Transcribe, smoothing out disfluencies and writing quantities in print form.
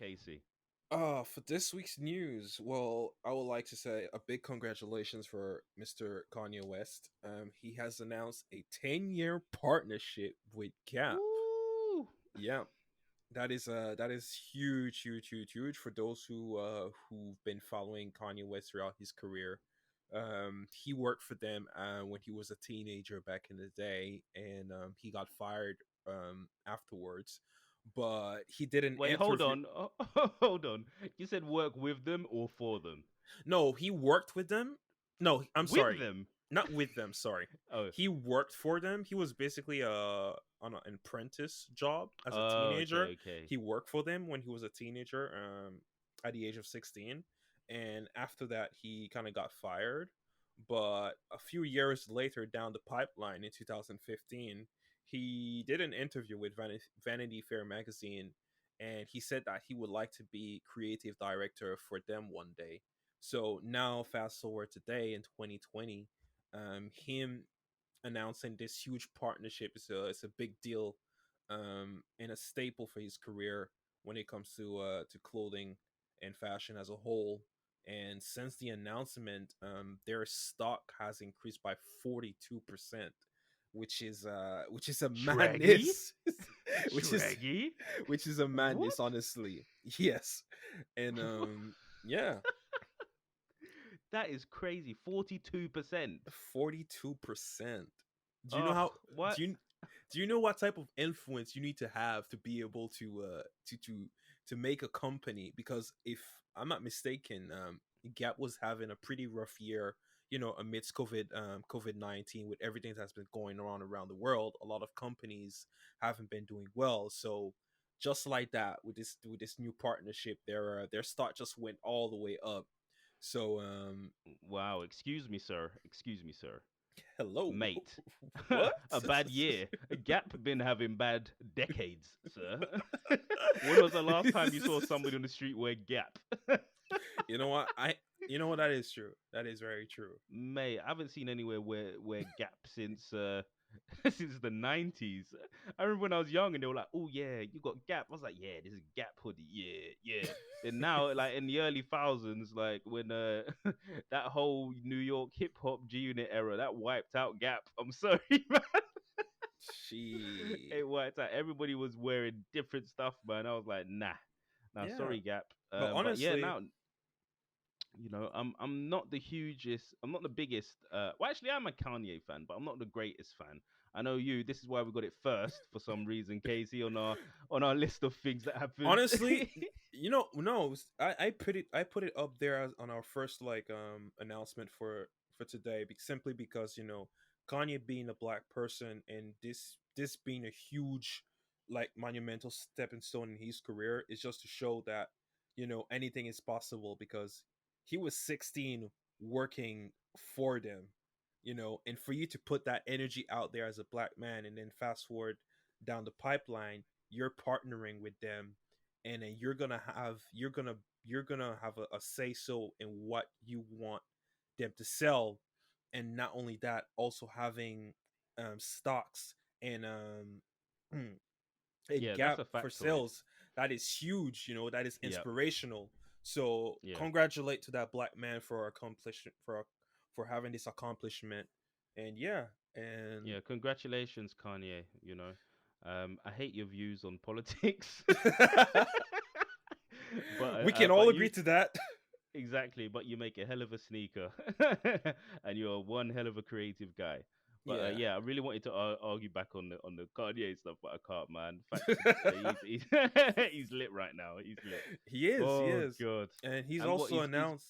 Casey? For this week's news, well, I would like to say a big congratulations for Mr. Kanye West. He has announced a 10-year partnership with Gap. Woo! Yeah, that is huge, huge, huge, huge for those who've been following Kanye West throughout his career. He worked for them when he was a teenager back in the day, and he got fired afterwards. But he did an Wait, hold interview. on. Hold on. You said work with them or for them? No, he worked with them. No, I'm With sorry, them? not with them. Sorry, Oh, he worked for them. He was basically on an apprentice job as a okay, teenager. okay. He worked for them when he was a teenager, at the age of 16, and after that, he kind of got fired. But a few years later, down the pipeline in 2015, he did an interview with Vanity Fair magazine, and he said that he would like to be creative director for them one day. So now, fast forward today in 2020, him announcing this huge partnership is a big deal, and a staple for his career when it comes to clothing and fashion as a whole. And since the announcement, their stock has increased by 42%, which is a Draggy? madness, which is Draggy? which is a What? madness, honestly. Yes, and yeah, That is crazy. 42%. 42%. Do you know Oh, how what? do you do you know what type of influence you need to have to be able to make a company? Because if I'm not mistaken, Gap was having a pretty rough year, amidst COVID-19, with everything that's been going on around the world. A lot of companies haven't been doing well. So just like that, with this new partnership, their stock just went all the way up. So Wow, excuse me, sir. Excuse me, sir. hello. Mate. What? A bad year. A Gap been having bad decades, sir. When was the last time you saw somebody on the street wear Gap? You know what? That is true. That is very true. Mate, I haven't seen anywhere wear Gap since since the 90s. I remember when I was young and they were like, "Oh yeah, you got Gap." I was like, "Yeah, this is Gap hoodie. Yeah, yeah." Then now, like in the early thousands, like when that whole New York hip hop G Unit era, that wiped out Gap. I'm sorry, man. She. It wiped out. Everybody was wearing different stuff, man. I was like, nah, Yeah. sorry, Gap. But But yeah, honestly, now I'm not the hugest, I'm not the biggest. Well, actually, I'm a Kanye fan, but I'm not the greatest fan. I know you. This is why we got it first for some reason, Casey, on our list of things that happened. honestly, no, I put it up there as on our first announcement for today, simply because Kanye being a black person, and this being a huge, monumental stepping stone in his career, is just to show that anything is possible, because he was 16 working for them, and for you to put that energy out there as a black man, and then fast forward down the pipeline, you're partnering with them, and then you're gonna have a say so in what you want them to sell. And not only that, also having stocks and a Yeah, that's Gap a for factoid. sales. That is huge, that is Yeah, inspirational. So yeah, congratulate to that black man for accomplishment, for having this accomplishment. And yeah, and yeah. Congratulations, Kanye. I hate your views on politics, we but can all but agree you to that. exactly. But you make a hell of a sneaker, and you're one hell of a creative guy. But Yeah. yeah, I really wanted to argue back on the Kanye stuff, but I can't, man. Facts, he's he's lit right now. He's lit. He is, he Oh is. god. And he's And what also he's announced.